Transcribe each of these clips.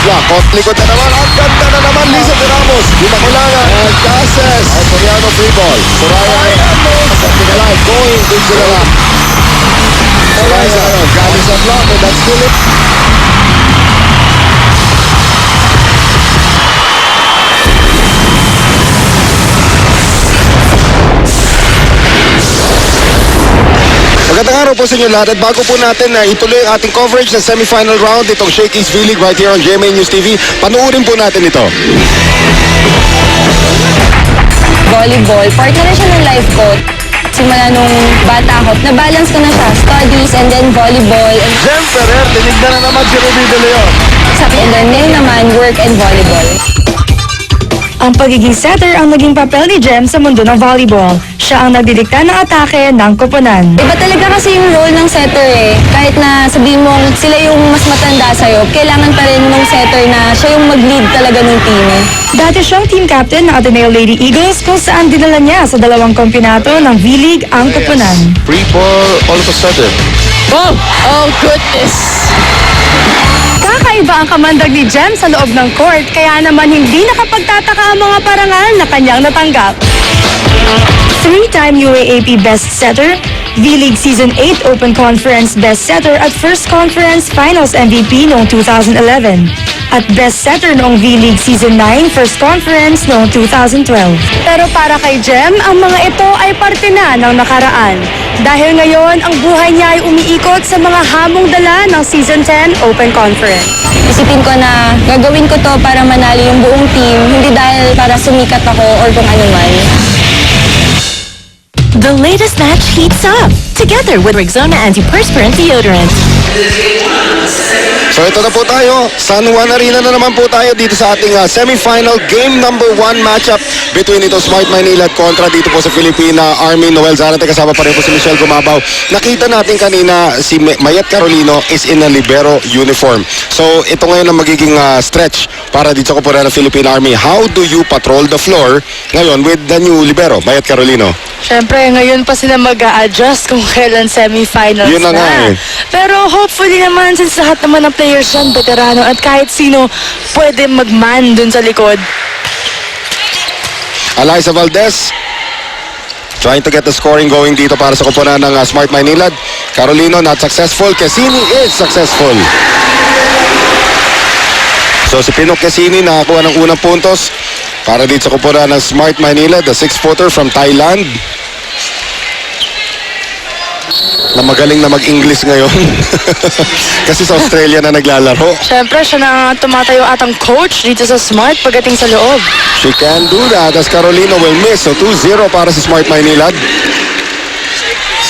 block. Likod na naman. Ang ganda na naman. Lisa de Ramos. Di makulangan. And passes. Soriano free ball. Soraya something alive. Going into the lock. Soraya galing sa block. And that's still it. Magandang araw po sa inyo lahat at bago po natin na ituloy ang ating coverage ng semifinal round itong Shakey's V-League right here on GMA News TV, panoorin po natin ito. Volleyball, part na rin siya ng life coach. Simula nung bata ako, na-balance ko na siya, studies and then volleyball. Jem Ferrer, tinignan na naman si Ruby De Leon. And then ngayon naman, work and volleyball. Ang pagiging setter ang naging papel ni Jem sa mundo ng volleyball. Siya ang nagdidikta ng atake ng koponan. Iba talaga kasi yung role ng setter eh. Kahit na sabihin mong sila yung mas matanda sa'yo, kailangan pa rin ng setter na siya yung mag-lead talaga ng team. Dati siyang team captain ng Ateneo Lady Eagles kung saan dinala niya sa 2 kampyonato ng V-League ang koponan. Free ball all of a sudden. Oh goodness! Kakaiba ang kamandag ni Jem sa loob ng court, kaya naman hindi nakapagtataka ang mga parangal na kanyang natanggap. 3-time UAAP Best Setter, V-League Season 8 Open Conference Best Setter at First Conference Finals MVP noong 2011. At Best Setter noong V-League Season 9 First Conference noong 2012. Pero para kay Jem, ang mga ito ay parte na ng nakaraan. Dahil ngayon, ang buhay niya ay umiikot sa mga hamong dala ng Season 10 Open Conference. Isipin ko na gagawin ko to para manalo yung buong team, hindi dahil para sumikat ako or kung ano man. The latest match heats up, together with Rexona Antiperspirant Deodorant. So ito na po tayo, San Juan Arena na naman po tayo dito sa ating semifinal game number 1 matchup between ito Smart Maynila at kontra dito po sa Filipina Army. Noel Zarate, kasama pa rin po si Michelle Gumabaw. Nakita natin kanina si Mayet Carolino is in a libero uniform. So ito ngayon ang magiging stretch para dito sa koponan ng Philippine Army. How do you patrol the floor ngayon with the new libero, Mayet Carolino? Siyempre, ngayon pa sila mag-a-adjust kung kailan semifinals Yun na nga eh. Pero hopefully naman, since lahat naman ng players yan, veterano, at kahit sino pwede mag-man dun sa likod. Eliza Valdez trying to get the scoring going dito para sa koponan ng Smart Maynila. Carolino not successful. Cassini is successful. So si Pinok Cassini nakakuha ng unang puntos para dito sa koponan ng Smart Maynila, the 6-footer from Thailand. Na magaling na mag-English ngayon. Kasi sa Australia na naglalaro. Siyempre, siya na tumatayo atang coach dito sa Smart pagdating sa loob. She can do that as Carolino will miss. So 2-0 para sa Smart Maynila.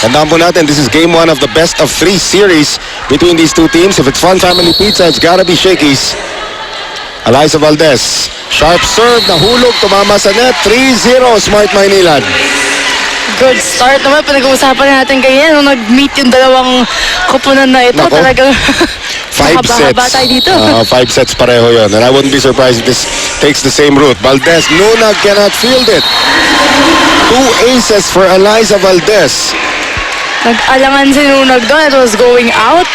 Tandaan po natin, this is game 1 of the best of 3 series between these two teams. If it's Fun Family Pizza, it's gotta be Shakey's. Eliza Valdez, sharp serve, nahulog, tumama sa net, 3-0 Smart Maynila. Good start naman. Pinag-uusapan natin ganyan nung nag-meet yung dalawang koponan na ito. Nako. Talagang 5 mahaba-haba sets. tayo dito. 5 sets pareho yun. And I wouldn't be surprised if this takes the same route. Valdez, Nunag cannot field it. 2 aces for Eliza Valdez. Nag-alangan si Nunag doon. It was going out.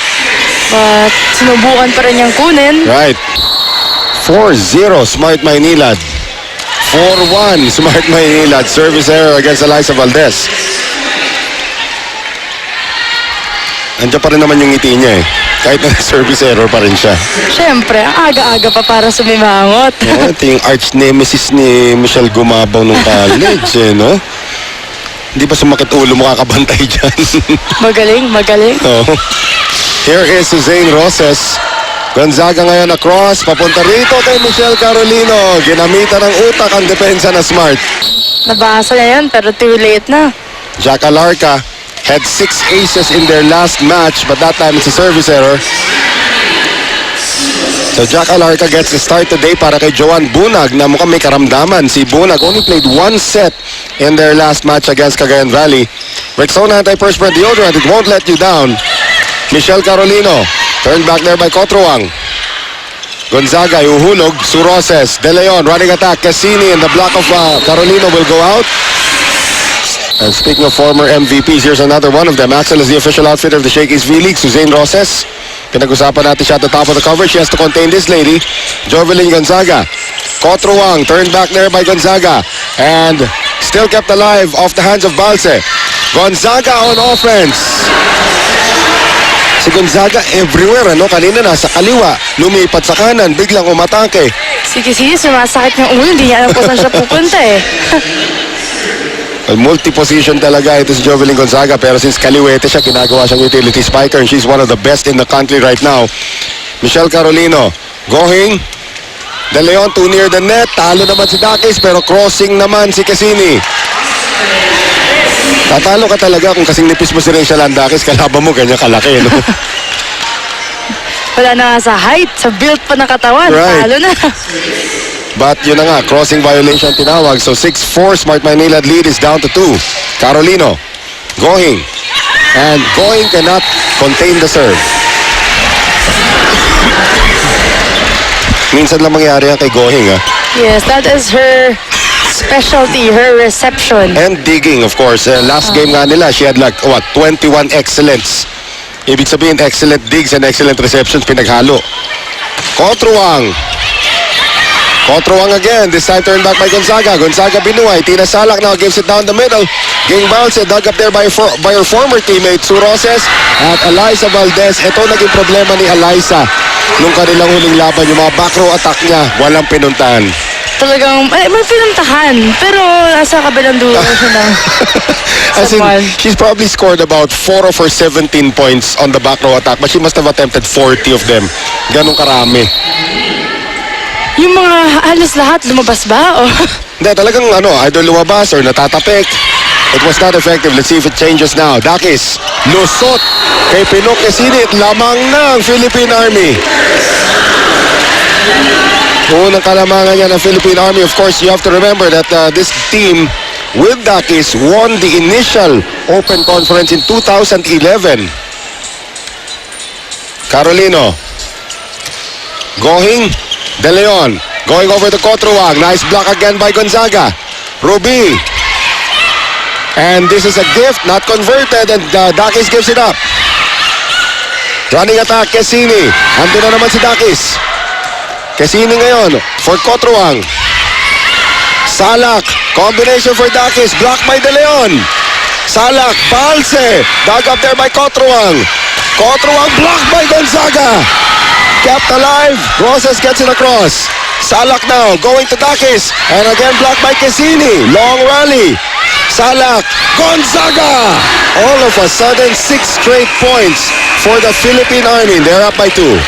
But sinubukan pa rin niyang kunin. Right. 4-0 Smart Maynila. 4-1 Smart Maynila. Service error against Eliza Valdez. Andiyan pa rin naman yung ngiti niya eh. Kahit na service error pa rin siya. Siyempre, ang aga-aga pa para sumimangot. Oh, ito yung arch nemesis ni Michelle Gumabaw nung college eh, no? Hindi ba sumakit ulo mo kakabantay dyan? Magaling, magaling. Oh. Here is Suzanne Roses. Gonzaga ngayon across, papunta rito kay Michelle Carolino. Ginamitan ng utak ang depensa na Smart. Nabasa na yun, pero too late na. Jack Alarca had 6 aces in their last match, but that time it's a service error. So Jack Alarca gets the start today para kay Joanne Bunag na mukhang may karamdaman. Si Bunag only played 1 set in their last match against Cagayan Valley. Rexona Antiperspirant Deodorant, it won't let you down. Michelle Carolino, turned back there by Cotruang. Gonzaga, uhulog, Suroses, De Leon, running attack, Cassini, and the block of Carolino will go out. And speaking of former MVPs, here's another one of them. Axel is the official outfitter of the Shakey's V-League, Suzanne Roses. Pinag-usapan natin siya at the top of the cover. She has to contain this lady, Jovelyn Gonzaga. Cotruang turned back there by Gonzaga and still kept alive off the hands of Balse. Gonzaga on offense. Si Gonzaga everywhere, ano? Kanina nasa kaliwa, lumipat sa kanan, biglang umatake. Sige, sumasakit ng ulo. Hindi niya alam kung saan siya pupunta eh. Multi-position talaga ito si Jovelyn Gonzaga, pero since kaliwete siya, ginagawa siyang utility spiker and she's one of the best in the country right now. Michelle Carolino, going. De Leon too near the net. Talo naman si Dakis, pero crossing naman si Cassini. Tatalo ka talaga kung kasing nipis mo si Rachel Andakis, kalaban mo ganyan kalaki, no? Wala na nga sa height, sa build pa ng katawan. Right. Talo na. But yun na nga, crossing violation tinawag. So 6-4, Smart Maynila lead is down to 2. Carolino, going. And going cannot contain the serve. Minsan lang mangyari yan kay Going, ha? Yes, that is her specialty, her reception. And digging, of course. Last game nga nila, she had like, 21 excellence. Ibig sabihin, excellent digs and excellent receptions pinaghalo. Cotruang. Cotruang again. This time turned back by Gonzaga. Gonzaga binuhay. Tina Salak now gives it down the middle. Ging bounce, dug up there by her former teammate, Sue Roses at Eliza Valdez. Ito naging problema ni Eliza nung kanilang huling laban. Yung mga back row attack niya, walang pinuntahan. Talagang, may pinuntahan. Pero nasa kabilang dulo siya na. As in, she's probably scored about 4 of her 17 points on the back row attack, but she must have attempted 40 of them. Ganong karami. Yung mga halos lahat lumabas ba? O? Hindi, talagang either lumabas or natatapik. It was not effective. Let's see if it changes now. Dakis, lusot kay Pinok Esinit. Lamang ng Philippine Army. Unang kalamangan niya ng Philippine Army. Of course, you have to remember that this team with Dakis won the initial Open Conference in 2011. Carolino. Going. De Leon. Going over to Cotruang. Nice block again by Gonzaga. Ruby. And this is a gift, not converted, and Dakis gives it up. Running attack, Cassini. Ando na naman si Dakis. Cassini ngayon for Cotruang. Salak, combination for Dakis, blocked by De Leon. Salak, Balse, dug up there by Cotruang. Cotruang blocked by Gonzaga. Kept alive, Roses gets it across. Salak now, going to Dakis. And again blocked by Cassini. Long rally. Salak, Gonzaga. All of a sudden, 6 straight points for the Philippine Army. They're up by 2.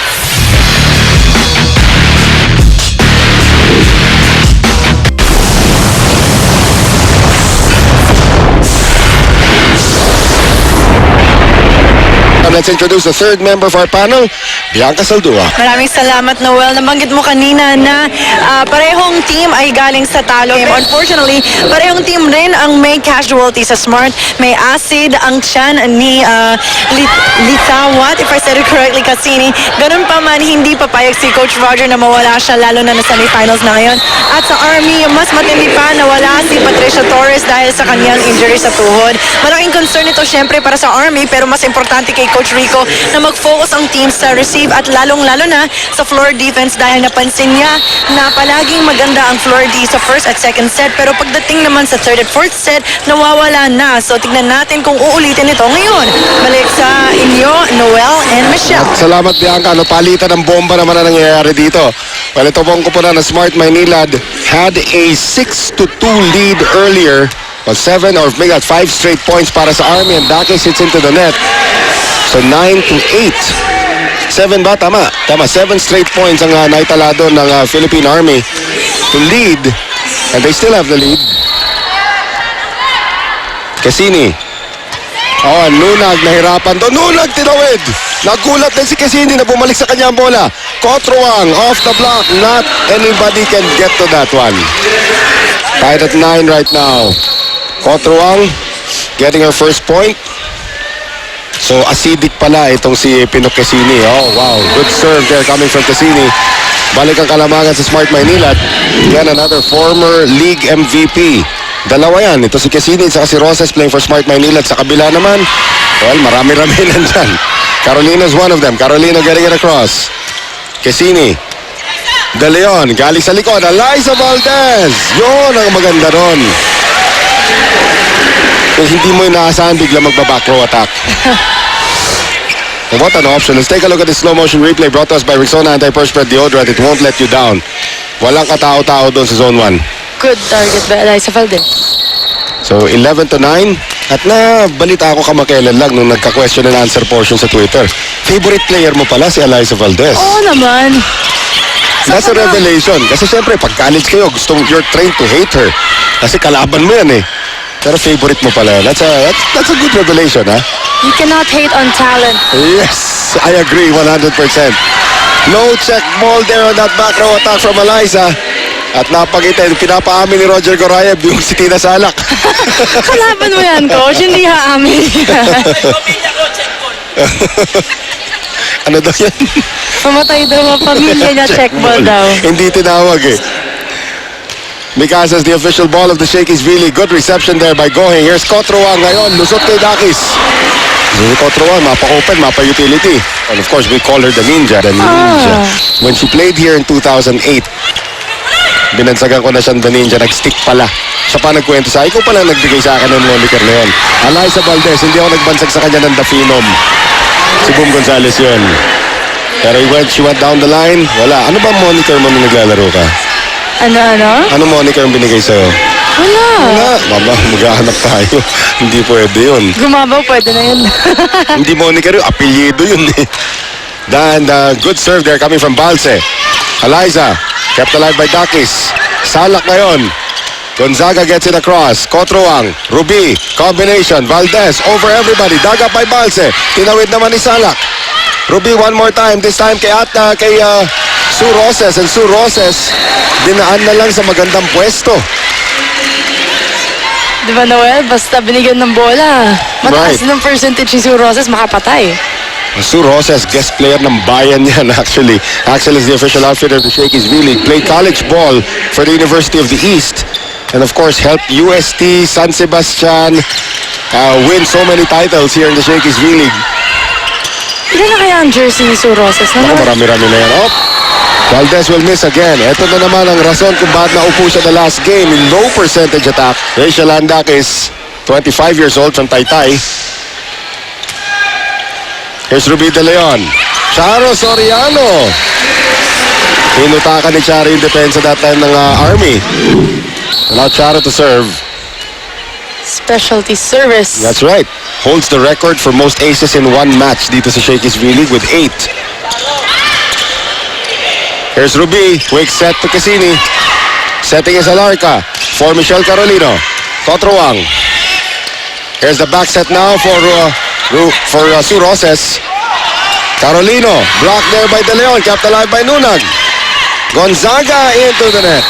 Let's introduce the third member of our panel, Bianca Saldua. Maraming salamat, Noel. Nabanggit mo kanina na parehong team ay galing sa talo. Unfortunately, parehong team rin ang may casualty sa Smart. May acid ang tiyan ni Litawat, if I said it correctly, Cassini. Ganun pa man, hindi papayag si Coach Roger na mawala siya, lalo na semifinals na ngayon. At sa Army, mas matindi pa, nawala si Patricia Torres dahil sa kanyang injury sa tuhod. Malaking concern ito syempre para sa Army, pero mas importante kay Coach Rico na mag-focus ang team sa receive at lalong-lalo na sa floor defense dahil napansin niya na palaging maganda ang floor D sa first at second set, pero pagdating naman sa third at fourth set, nawawala na. So tignan natin kung uulitin ito ngayon. Balik sa inyo, Noel and Michelle. Salamat, Bianca. Palitan ng bomba naman na nangyayari dito. Well, ito pong kupunan na Smart Maynilad had a 6-2 lead earlier. Well, 7 or maybe 5 straight points para sa Army, and Dakis hits into the net. So 9-8. 7 ba? Tama. 7 straight points ang naitalado ng Philippine Army to lead. And they still have the lead. Cassini. Oh, Nunag nahirapan doon. Nunag tinawid. Nagulat din si Cassini na bumalik sa kanya ang bola. Cotruang off the block. Not anybody can get to that one. Tied at 9 right now. Cotruang getting her first point. So acidic pala itong si Pinok Cassini. Oh wow, good serve there coming from Cassini. Balik ang kalamangan sa Smart Maynilad. Yan another former league MVP. Dalawa yan. Ito si Cassini at si Roses playing for Smart Maynilad. Sa kabila naman, well, marami-rami nandyan. Carolina's one of them. Carolina getting it across. Cassini. De Leon, galing sa likod. Eliza Valdez. Yun ang maganda ron. Kung hindi mo inaasahan, bigla magba-back row attack. And what an option. Let's take a look at the slow motion replay brought to us by Rexona Anti-Perspirant Deodorant. It won't let you down. Walang katao-tao doon sa zone 1. Good target by Eliza Valdez. So 11-9. At nabalita ako kamakailan lang nung nagka-question and answer portion sa Twitter. Favorite player mo pala si Eliza Valdez. Oo naman. That's a revelation. Kasi syempre, pag college kayo, you're trained to hate her. Kasi kalaban mo yan eh. Pero favorite mo pala. That's a good revelation, ha? You cannot hate on talent. Yes, I agree 100%. No check ball there on that back row attack from Eliza. At napakita, pinapaamin ni Roger Gorayev yung si Tina Salak. Kalaban mo yan, coach. Hindi haamin. Ano daw yan? Pamatay daw ang pamilya niya, check ball daw. Hindi tinawag eh. Mikasa's the official ball of the Shakey's really good reception there by Goheng. Here's Kotroa ngayon. Lusot kay Dakis. Kotroa, mapa-open, mapa-utility. And of course, we call her the Ninja. The Ninja. When she played here in 2008, binansagan ko na siyang the Ninja. Nag-stick pala. Siya pa nagkwento sa akin. Ikaw pala nagbigay sa akin ng moniker na yun. Eliza Valdez, hindi ako nagbansag sa kanya ng The Phenom. Si Boom Gonzalez yun. Pero she went down the line. Wala. Ano ba moniker mo nung naglalaro ka? Ano? Ano moniker ang binigay sa'yo? Wala. Wala. Mama, maghahanap tayo. Hindi pwede yun. Gumabaw, pwede na yun. Hindi moniker yun. Apelyido yun eh. And good serve there coming from Balse. Eliza, kept alive by Dakis. Salak ngayon. Gonzaga gets it across. Kotroang, Ruby, combination. Valdez over everybody. Dug up by Balse. Tinawid naman ni Salak. Ruby one more time. This time kay Sue Roses. And Sue Roses, dinaan na lang sa magandang pwesto. Di ba, Noel? Basta binigyan ng bola. Mataas Right. ng percentage ni Sue Roses, makapatay. Sue Roses, guest player ng bayan yan actually. Axel is the official outfitter of the Shakey's V-League. Played college ball for the University of the East. And of course, helped UST, San Sebastian win so many titles here in the Shakey's V-League. Ilan na kaya ang jersey ni Sue Roses? Ako, marami-rami na yan. Oh, Valdez will miss again. Ito na naman ang rason kung bakit naupo siya the last game in low percentage attack. Rachel Landak is 25 years old from Taytay. Here's Ruby De Leon. Charo Soriano. Inutakan ni Charo yung depensa that time ng Army. Allow Charo to serve. Specialty service. That's right. Holds the record for most aces in one match dito sa Shakey's V-League with 8. Here's Ruby. Quick set to Cassini. Setting is Alarca for Michelle Carolino. Kotroang. Here's the back set now for Sue Roses. Carolino. Blocked there by De Leon. Kept alive by Nunag. Gonzaga into the net.